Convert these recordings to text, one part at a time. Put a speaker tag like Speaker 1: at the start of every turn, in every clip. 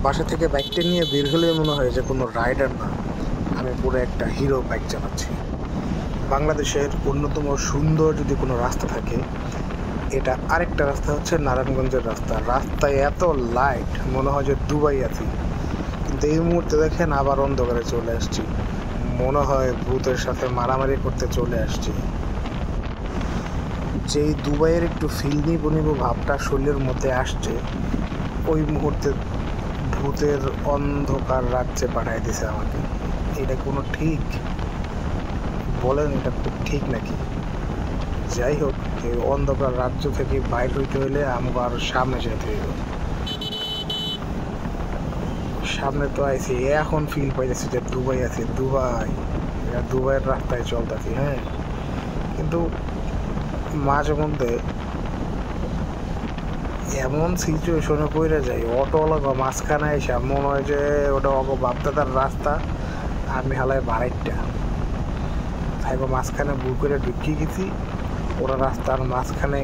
Speaker 1: বাসা থেকে বাইকটা নিয়ে বের হলে মনে হয় যে কোনো রাইডার না, আমি পুরো একটা হিরো বাইক চালাচ্ছি। বাংলাদেশের অন্যতম সুন্দর যদি কোনো রাস্তা থাকে, এটা আরেকটা রাস্তা হচ্ছে নারায়ণগঞ্জের রাস্তা। রাস্তায় এত লাইট, মনে হয় যে দুবাই আছি। কিন্তু এই মুহূর্তে দেখেন আবার অন্ধকারে চলে আসছি, মনে হয় ভূতের সাথে মারামারি করতে চলে আসছি। যেই দুবাইয়ের একটু ফিল নিব ভাবটা শরীরের মধ্যে আসছে, ওই মুহূর্তে ভূতের অন্ধকার রাজ্যে পাঠাই দিছে আমাকে। এটা কোনো ঠিক? বলেন, এটা খুব ঠিক নাকি? যাই হোক, এই অন্ধকার রাজ্য থেকে বাইর হইতে হইলে আমাকে আরো সামনে যেতে হইল। সামনে তো আইছি, এখন ফিল পাইতেছি যে দুবাই আছি। দুবাইয়ের রাস্তায় চলতেছি, হ্যাঁ। কিন্তু মাঝে মধ্যে এমন সিচুয়েশনে পড়ে যায়, অটোওয়ালা মাঝখানে এসে মনে হয় যে ওটা বাপদাদার রাস্তা, আমি হালায় বাড়িটা তাই মাঝখানে ভুল করে ঢুকিয়ে গেছি। ওরা রাস্তার মাঝখানে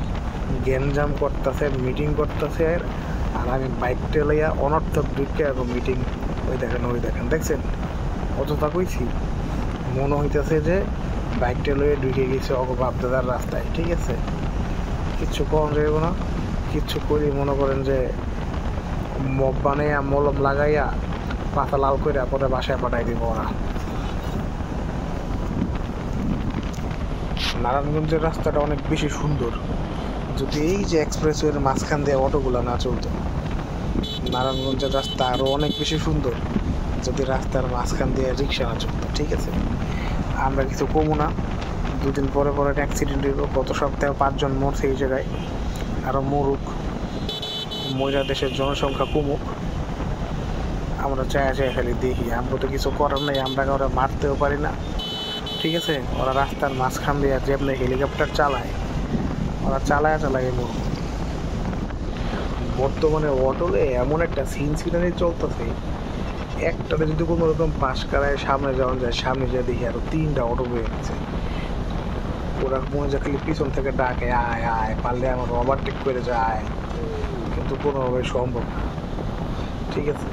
Speaker 1: গ্যাঞ্জাম করতেছে, মিটিং করতেছে, আর আমি বাইকটা লইয়া অনর্থক ঢুকে এখন মিটিং। ওই দেখেন দেখছেন অতটা কইছি, মনে হইতেছে যে বাইকটা লইয়া ঢুকে গেছে বাপদাদার রাস্তায়। ঠিক আছে, কিচ্ছু কম যাইব না, কিচ্ছু করি মনে করেন যে মগ বানাইয়া মলম লাগাইয়া পাতা লাল করে পরে বাসায় পাঠাই দিব ওরা। নারায়ণগঞ্জের রাস্তাটা অনেক বেশি সুন্দর। যদি এই যে এক্সপ্রেসওয়ের মাঝখান দিয়ে অটোগুলো না চলতো, নারায়ণগঞ্জের রাস্তা আরও অনেক বেশি সুন্দর যদি রাস্তার মাঝখান দিয়ে রিক্সা না চলতো। ঠিক আছে, আমরা কিছু কমু না, দুদিন পরে পরে অ্যাক্সিডেন্ট হইব। গত সপ্তাহে 5 জন মরছে এই জায়গায়, আরও মরুক, মহিলা দেশের জনসংখ্যা কমুক। আমরা চায় খালি দেখি, আমরা তো কিছু করার নেই, আমরা ওরা মারতেও পারি না। ঠিক আছে, ওরা রাস্তার মাঝখান দিয়ে যেমনি হেলিকপ্টার চালায়, ওরা চালায় মরুক। বর্তমানে অটোলে এমন একটা সিনারি চলতেছে, একটাতে যদি কোনো রকম পাশ কারায় সামনে যাওয়া যায়, সামনে যেয়ে দেখি আরো 3টা অটো বেয়ে গেছে। ওরা মনে হয় খালি পিছন থেকে ডাকে, আয় আয়, পারলে আমার ওভারটেক করে যায়, কিন্তু কোনোভাবে সম্ভব না। ঠিক আছে,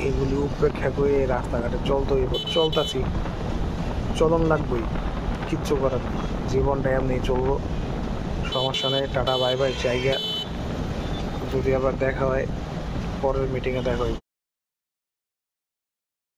Speaker 1: এগুলি উপেক্ষা করে রাস্তাঘাটে চলতাছি, চলন লাগবেই, কিচ্ছু করার নেই, জীবনটা এমনি চলবো, সমস্যা নেই। টাটা বাই বাই, জায়গা। যদি আবার দেখা হয়, পরের মিটিংয়ে দেখা হয়।